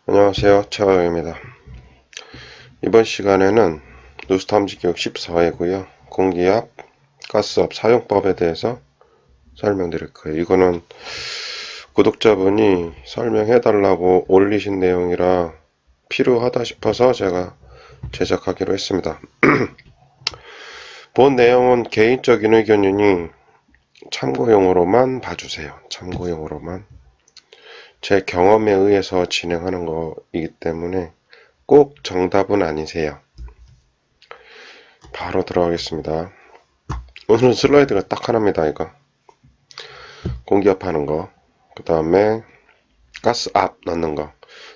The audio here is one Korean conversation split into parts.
안녕하세요. 최화영입니다. 이번 시간에는 누수탐지교육 14회고요. 공기압, 가스압 사용법에 대해서 설명드릴 거예요. 이거는 구독자분이 설명해달라고 올리신 내용이라 필요하다 싶어서 제가 제작하기로 했습니다. 본 내용은 개인적인 의견이니 참고용으로만 봐주세요. 참고용으로만. 제 경험에 의해서 진행하는 거이기 때문에 꼭 정답은 아니세요. 바로 들어가겠습니다. 오늘은 슬라이드가 딱 하나입니다. 이거 공기압 하는 거, 그 다음에 가스압 넣는 거.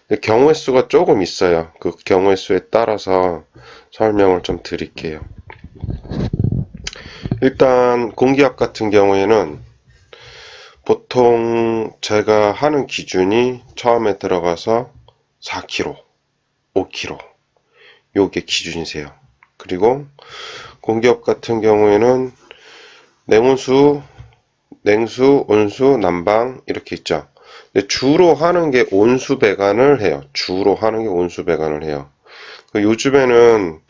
근데 경우의 수가 조금 있어요. 그 경우의 수에 따라서 설명을 좀 드릴게요. 일단 공기압 같은 경우에는 보통 제가 하는 기준이 처음에 들어가서 4kg, 5kg 요게 기준이세요. 그리고 공기압 같은 경우에는 냉온수, 냉수, 온수, 난방 이렇게 있죠. 근데 주로 하는 게 온수 배관을 해요. 주로 하는 게 온수 배관을 해요. 요즘에는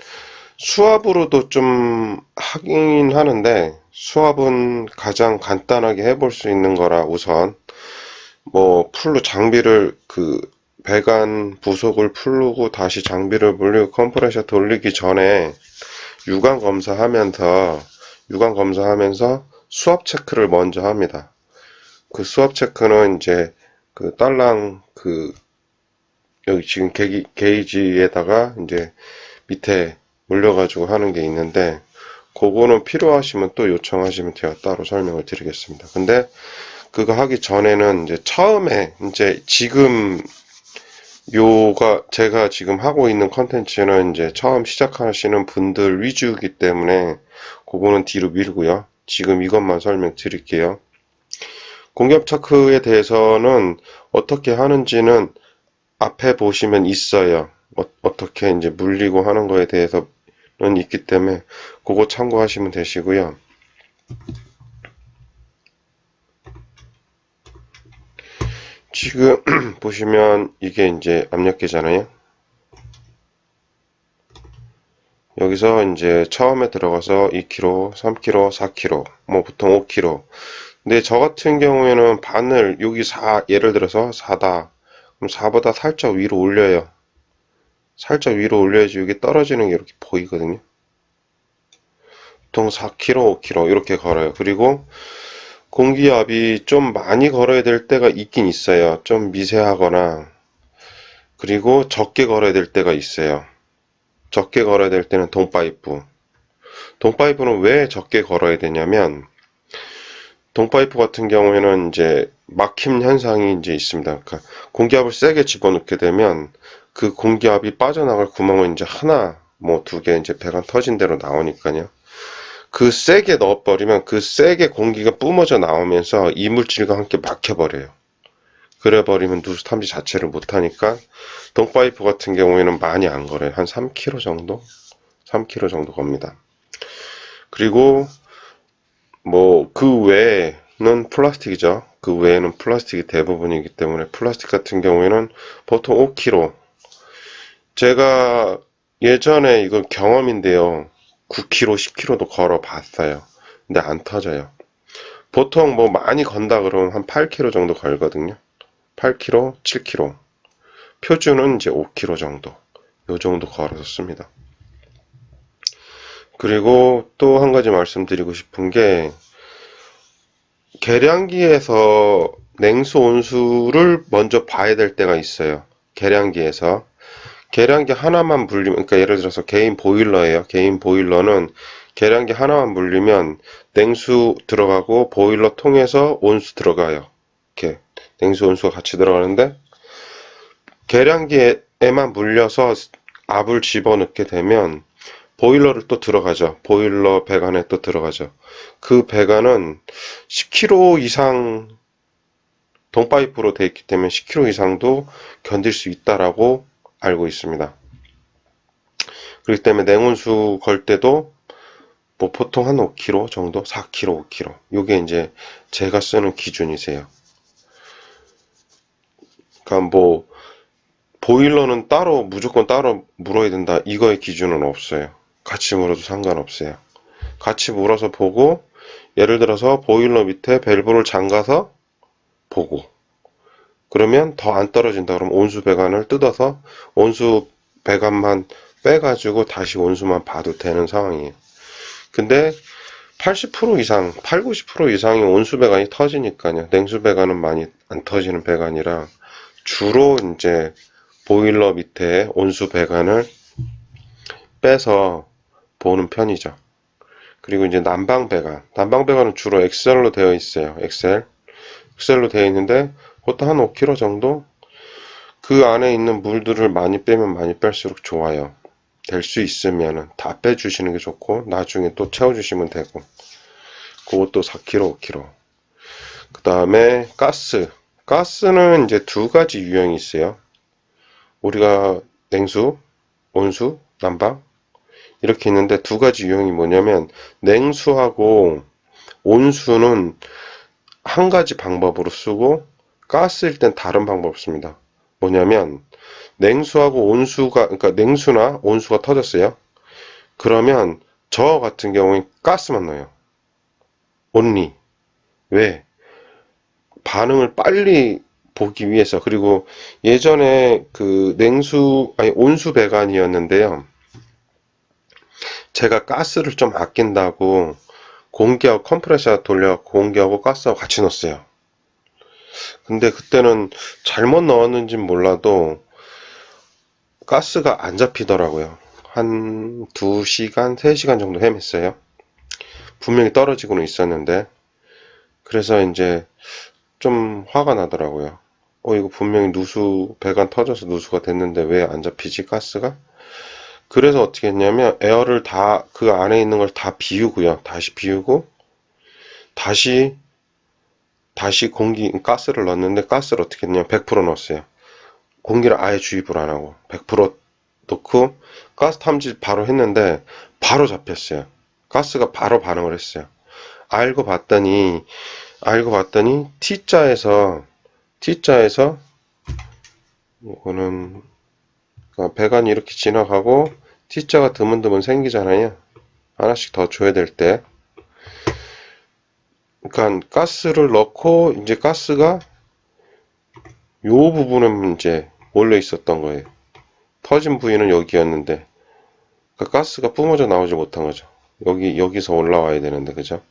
수압으로도 좀 하긴 하는데 수압은 가장 간단하게 해볼 수 있는 거라 우선 뭐 풀로 장비를 배관 부속을 풀고 다시 장비를 물리고 컴프레셔 돌리기 전에 유관 검사하면서 수압 체크를 먼저 합니다. 그 수압 체크는 이제 딸랑 여기 지금 게이지에다가 이제 밑에 물려가지고 하는 게 있는데 그거는 필요하시면 또 요청하시면 제가 따로 설명을 드리겠습니다. 근데 그거 하기 전에는 이제 처음에 이제 지금 제가 지금 하고 있는 컨텐츠는 이제 처음 시작하시는 분들 위주이기 때문에 그거는 뒤로 밀고요. 지금 이것만 설명드릴게요. 공기압 체크에 대해서는 어떻게 하는지는 앞에 보시면 있어요. 어떻게 이제 물리고 하는 거에 대해서는 있기 때문에 그거 참고하시면 되시고요. 지금 보시면 이게 이제 압력계잖아요. 여기서 이제 처음에 들어가서 2kg, 3kg, 4kg, 뭐 보통 5kg. 근데 저 같은 경우에는 바늘 여기 4, 예를 들어서 4다. 그럼 4보다 살짝 위로 올려요. 살짝 위로 올려야지 여기 떨어지는 게 이렇게 보이거든요. 보통 4kg, 5kg 이렇게 걸어요. 그리고 공기압이 좀 많이 걸어야 될 때가 있긴 있어요. 좀 미세하거나 그리고 적게 걸어야 될 때가 있어요. 적게 걸어야 될 때는 동파이프. 동파이프는 왜 적게 걸어야 되냐면 동파이프 같은 경우에는 이제 막힘 현상이 이제 있습니다. 그러니까 공기압을 세게 집어넣게 되면 그 공기압이 빠져나갈 구멍은 이제 하나, 뭐 두 개 이제 배관 터진 대로 나오니까요. 그 세게 넣어버리면 그 세게 공기가 뿜어져 나오면서 이물질과 함께 막혀버려요. 그래버리면 누수 탐지 자체를 못하니까 동파이프 같은 경우에는 많이 안 걸어요. 한 3kg 정도? 3kg 정도 겁니다. 그리고 뭐 그 외에는 플라스틱이죠. 그 외에는 플라스틱이 대부분이기 때문에 플라스틱 같은 경우에는 보통 5kg. 제가 예전에 이거 경험인데요. 9kg, 10kg도 걸어 봤어요. 근데 안 터져요. 보통 뭐 많이 건다 그러면 한 8kg 정도 걸거든요. 8kg, 7kg. 표준은 이제 5kg 정도. 요 정도 걸어서 씁니다. 그리고 또 한 가지 말씀드리고 싶은 게 계량기에서 냉수 온수를 먼저 봐야 될 때가 있어요. 계량기에서 계량기 하나만 물리면, 그러니까 예를 들어서 개인 보일러예요. 개인 보일러는 계량기 하나만 물리면 냉수 들어가고 보일러 통해서 온수 들어가요. 이렇게 냉수 온수가 같이 들어가는데 계량기에만 물려서 압을 집어넣게 되면 보일러를 또 들어가죠. 보일러 배관에 또 들어가죠. 그 배관은 10kg 이상 동파이프로 되어 있기 때문에 10kg 이상도 견딜 수 있다라고 알고 있습니다. 그렇기 때문에 냉온수 걸 때도 뭐 보통 한 5kg 정도, 4kg, 5kg. 요게 이제 제가 쓰는 기준이세요. 그러니까 뭐 보일러는 따로 무조건 따로 물어야 된다 이거의 기준은 없어요. 같이 물어도 상관없어요. 같이 물어서 보고 예를 들어서 보일러 밑에 밸브를 잠가서 보고 그러면 더 안 떨어진다 그러면 온수 배관을 뜯어서 온수 배관만 빼가지고 다시 온수만 봐도 되는 상황이에요. 근데 80% 이상, 8, 90% 이상이 온수 배관이 터지니까요. 냉수 배관은 많이 안 터지는 배관이라 주로 이제 보일러 밑에 온수 배관을 빼서 보는 편이죠. 그리고 이제 난방 배관. 난방 배관은 주로 엑셀로 되어 있어요. 엑셀로 되어 있는데 보통 한 5kg 정도? 그 안에 있는 물들을 많이 빼면 많이 뺄수록 좋아요. 될 수 있으면은 다 빼주시는 게 좋고 나중에 또 채워주시면 되고 그것도 4kg, 5kg. 그 다음에 가스. 가스는 이제 두 가지 유형이 있어요. 우리가 냉수, 온수, 난방 이렇게 있는데 두 가지 유형이 뭐냐면 냉수하고 온수는 한 가지 방법으로 쓰고 가스일 땐 다른 방법을 씁니다. 뭐냐면 냉수하고 온수가 그러니까 냉수나 온수가 터졌어요. 그러면 저 같은 경우에 가스만 넣어요. 온리. 왜? 반응을 빨리 보기 위해서. 그리고 예전에 그 온수 배관이었는데요. 제가 가스를 좀 아낀다고 공기하고 컴프레셔 돌려 공기하고 가스하고 같이 넣었어요. 근데 그때는 잘못 넣었는지 몰라도 가스가 안 잡히더라고요. 한 2시간, 3시간 정도 헤맸어요. 분명히 떨어지고는 있었는데 그래서 이제 좀 화가 나더라고요. 이거 분명히 배관 터져서 누수가 됐는데 왜 안 잡히지 가스가? 그래서 어떻게 했냐면 에어를 다 그 안에 있는 걸 다 비우고요. 다시 비우고 다시 가스를 넣었는데 가스를 어떻게 했냐면 100% 넣었어요. 공기를 아예 주입을 안 하고 100% 넣고 가스 탐지 바로 했는데 바로 잡혔어요. 가스가 바로 반응을 했어요. 알고 봤더니 T자에서 이거는 배관이 이렇게 지나가고 T자가 드문드문 생기잖아요. 하나씩 더 줘야 될 때. 그러니까 가스를 넣고 이제 가스가 요 부분에 이제 몰려 있었던 거예요. 터진 부위는 여기였는데 그러니까 가스가 뿜어져 나오지 못한 거죠. 여기서 올라와야 되는데 그죠?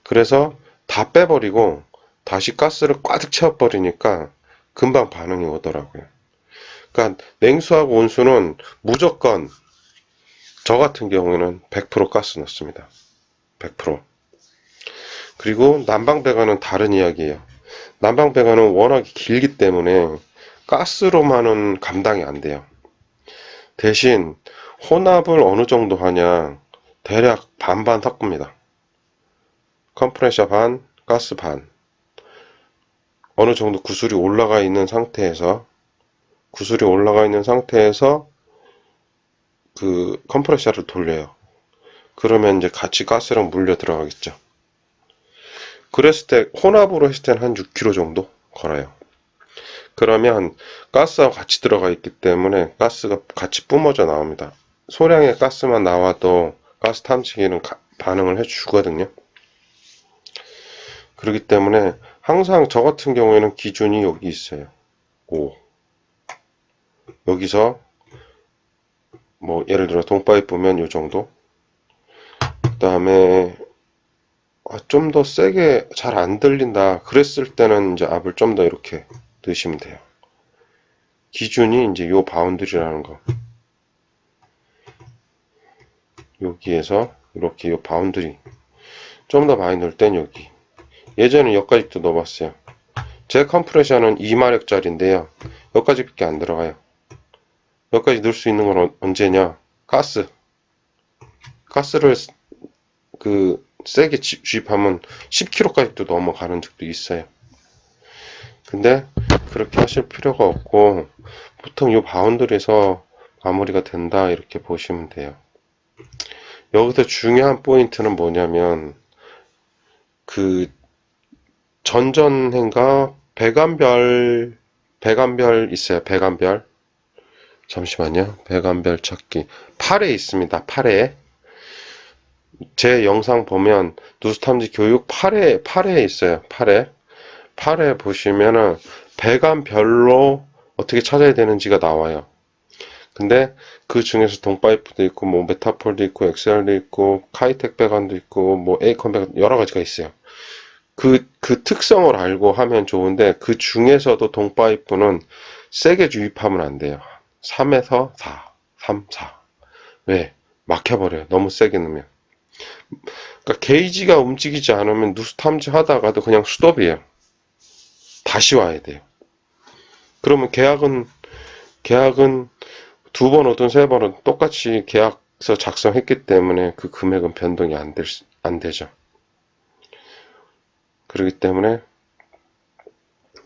그래서 다 빼버리고 다시 가스를 꽉 채워버리니까 금방 반응이 오더라고요. 그러니까 냉수하고 온수는 무조건 저 같은 경우에는 100% 가스 넣습니다. 100%. 그리고 난방 배관은 다른 이야기예요. 난방 배관은 워낙에 길기 때문에 가스로만은 감당이 안 돼요. 대신 혼합을 어느 정도 하냐 대략 반반 섞습니다. 컴프레셔 반, 가스 반. 어느 정도 구슬이 올라가 있는 상태에서 그 컴프레셔를 돌려요. 그러면 이제 같이 가스랑 물려 들어가겠죠. 그랬을 때 혼합으로 했을 때는 한 6kg 정도 걸어요. 그러면 가스하고 같이 들어가 있기 때문에 가스가 같이 뿜어져 나옵니다. 소량의 가스만 나와도 가스 탐지기는 반응을 해주거든요. 그렇기 때문에 항상 저 같은 경우에는 기준이 여기 있어요. 5. 여기서 뭐 예를 들어 동파이프면 요 정도. 그 다음에 좀 더 세게 잘 안 들린다 그랬을 때는 이제 압을 좀 더 이렇게 넣으시면 돼요. 기준이 이제 요 바운드리라는 거. 여기에서 이렇게 요 바운드리 좀 더 많이 넣을 땐 여기. 예전에 여기까지도 넣어봤어요. 제 컴프레셔는 2마력짜리인데요. 여기까지밖에 안 들어가요. 여기까지 넣을 수 있는 건 언제냐? 가스를 세게 주입하면 10kg까지도 넘어가는 적도 있어요. 근데 그렇게 하실 필요가 없고 보통 이 바운드리에서 마무리가 된다 이렇게 보시면 돼요. 여기서 중요한 포인트는 뭐냐면 그 전전행가 배관별 있어요. 배관별 잠시만요. 배관별 찾기. 8에 있습니다. 8에. 제 영상 보면 누수탐지 교육 8에 있어요. 8에 보시면은 배관별로 어떻게 찾아야 되는지가 나와요. 근데 그 중에서 동파이프도 있고 뭐 메타폴도 있고 엑셀도 있고 카이텍 배관도 있고 뭐 에이컨 배관 여러 가지가 있어요. 그 특성을 알고 하면 좋은데 그 중에서도 동파이프는 세게 주입하면 안 돼요. 3에서 4, 3, 4. 왜? 막혀버려요. 너무 세게 넣으면. 그러니까 게이지가 움직이지 않으면 누수 탐지하다가도 그냥 스톱이에요. 다시 와야 돼요. 그러면 계약은 두 번 오든 세 번은 똑같이 계약서 작성했기 때문에 그 금액은 변동이 안 되죠. 그렇기 때문에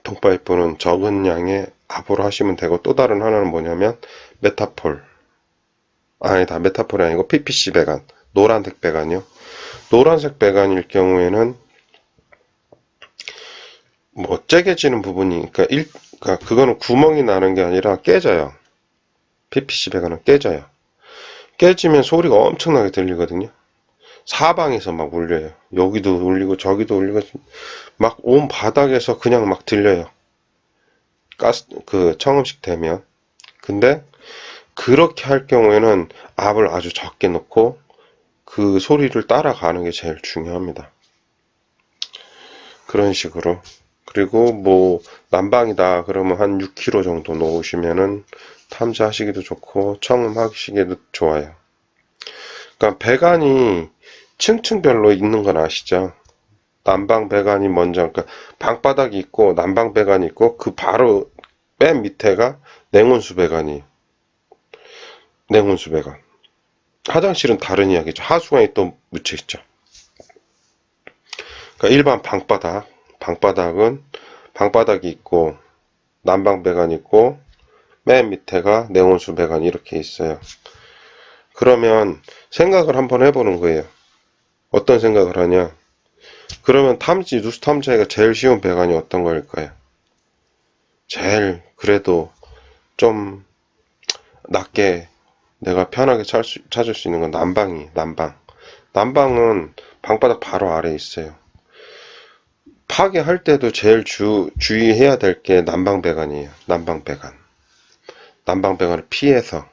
동파이프는 적은 양의 압으로 하시면 되고, 또 다른 하나는 뭐냐면 메타폴. 아니다, 메타폴이 아니고 PPC 배관. 노란색 배관이요. 노란색 배관일 경우에는 뭐 째개지는 부분이, 그러니까 그거는 구멍이 나는 게 아니라 깨져요. PPC 배관은 깨져요. 깨지면 소리가 엄청나게 들리거든요. 사방에서 막 울려요. 여기도 울리고 저기도 울리고 막 온 바닥에서 그냥 막 들려요. 청음식 되면. 근데 그렇게 할 경우에는 압을 아주 적게 넣고 그 소리를 따라가는 게 제일 중요합니다. 그런 식으로. 그리고 뭐 난방이다 그러면 한 6kg 정도 놓으시면은 탐지하시기도 좋고 청음하시기도 좋아요. 그러니까 배관이 층층별로 있는 건 아시죠? 난방 배관이 먼저, 그러니까 방바닥이 있고 난방 배관이 있고 그 바로 맨 밑에가 냉온수 배관이에요. 냉온수 배관. 화장실은 다른 이야기죠. 하수관이 또 묻혀 있죠. 그러니까 일반 방바닥은 방바닥이 있고 난방 배관이 있고 맨 밑에가 냉온수 배관이 이렇게 있어요. 그러면 생각을 한번 해보는 거예요. 어떤 생각을 하냐? 그러면 누수 탐지하기가 제일 쉬운 배관이 어떤 거일까요? 제일 그래도 좀 낮게 내가 편하게 찾을 수 있는 건 난방. 난방은 방바닥 바로 아래에 있어요. 파괴할 때도 제일 주의해야 될 게 난방 배관이에요. 난방 배관을 피해서.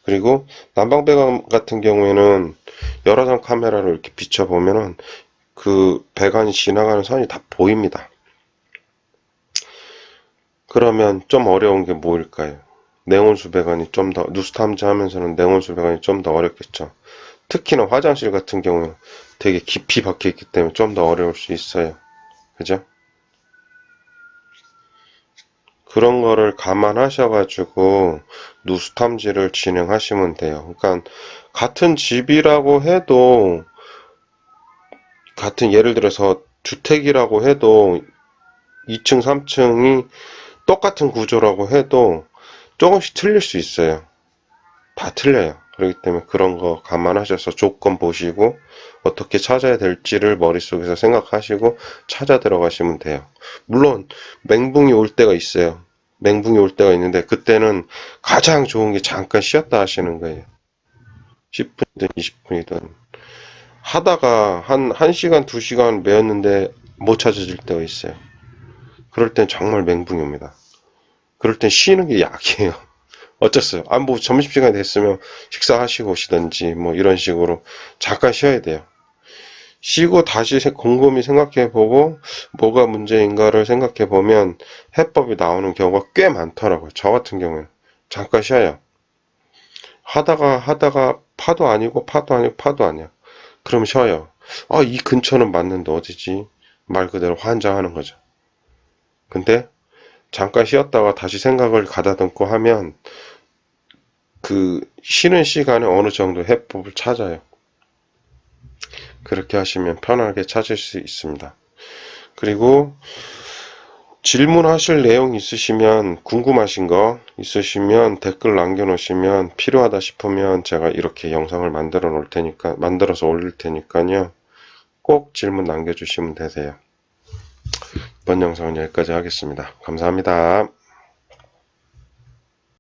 그리고 난방 배관 같은 경우에는 열화상 카메라로 이렇게 비춰보면은 그 배관이 지나가는 선이 다 보입니다. 그러면 좀 어려운 게 뭐일까요? 냉온수 배관이 좀 더, 누수 탐지하면서는 냉온수 배관이 좀 더 어렵겠죠. 특히나 화장실 같은 경우는 되게 깊이 박혀 있기 때문에 좀 더 어려울 수 있어요. 그죠? 그런 거를 감안하셔가지고 누수 탐지를 진행하시면 돼요. 그러니까 같은 집이라고 해도, 예를 들어서 주택이라고 해도 2층, 3층이 똑같은 구조라고 해도 조금씩 틀릴 수 있어요. 다 틀려요. 그렇기 때문에 그런 거 감안하셔서 조건 보시고 어떻게 찾아야 될지를 머릿속에서 생각하시고 찾아 들어가시면 돼요. 물론 맹붕이 올 때가 있어요. 맹붕이 올 때가 있는데 그때는 가장 좋은 게 잠깐 쉬었다 하시는 거예요. 10분이든 20분이든 하다가 한 1시간, 2시간 매였는데 못 찾아질 때가 있어요. 그럴 땐 정말 맹붕이 옵니다. 그럴 땐 쉬는 게 약이에요. 어쩌어요. 뭐 점심시간이 됐으면 식사하시고 오시든지 뭐 이런 식으로 잠깐 쉬어야 돼요. 쉬고 다시 곰곰이 생각해보고 뭐가 문제인가를 생각해보면 해법이 나오는 경우가 꽤 많더라고요. 저 같은 경우는 잠깐 쉬어요. 하다가 파도 아니고 파도 아니야. 그럼 쉬어요. 이 근처는 맞는데 어디지? 말 그대로 환장하는 거죠. 근데 잠깐 쉬었다가 다시 생각을 가다듬고 하면 그 쉬는 시간에 어느 정도 해법을 찾아요. 그렇게 하시면 편하게 찾을 수 있습니다. 그리고 질문하실 내용 있으시면, 궁금하신 거 있으시면 댓글 남겨놓으시면 필요하다 싶으면 제가 이렇게 영상을 만들어서 올릴 테니까요. 꼭 질문 남겨주시면 되세요. 이번 영상은 여기까지 하겠습니다. 감사합니다.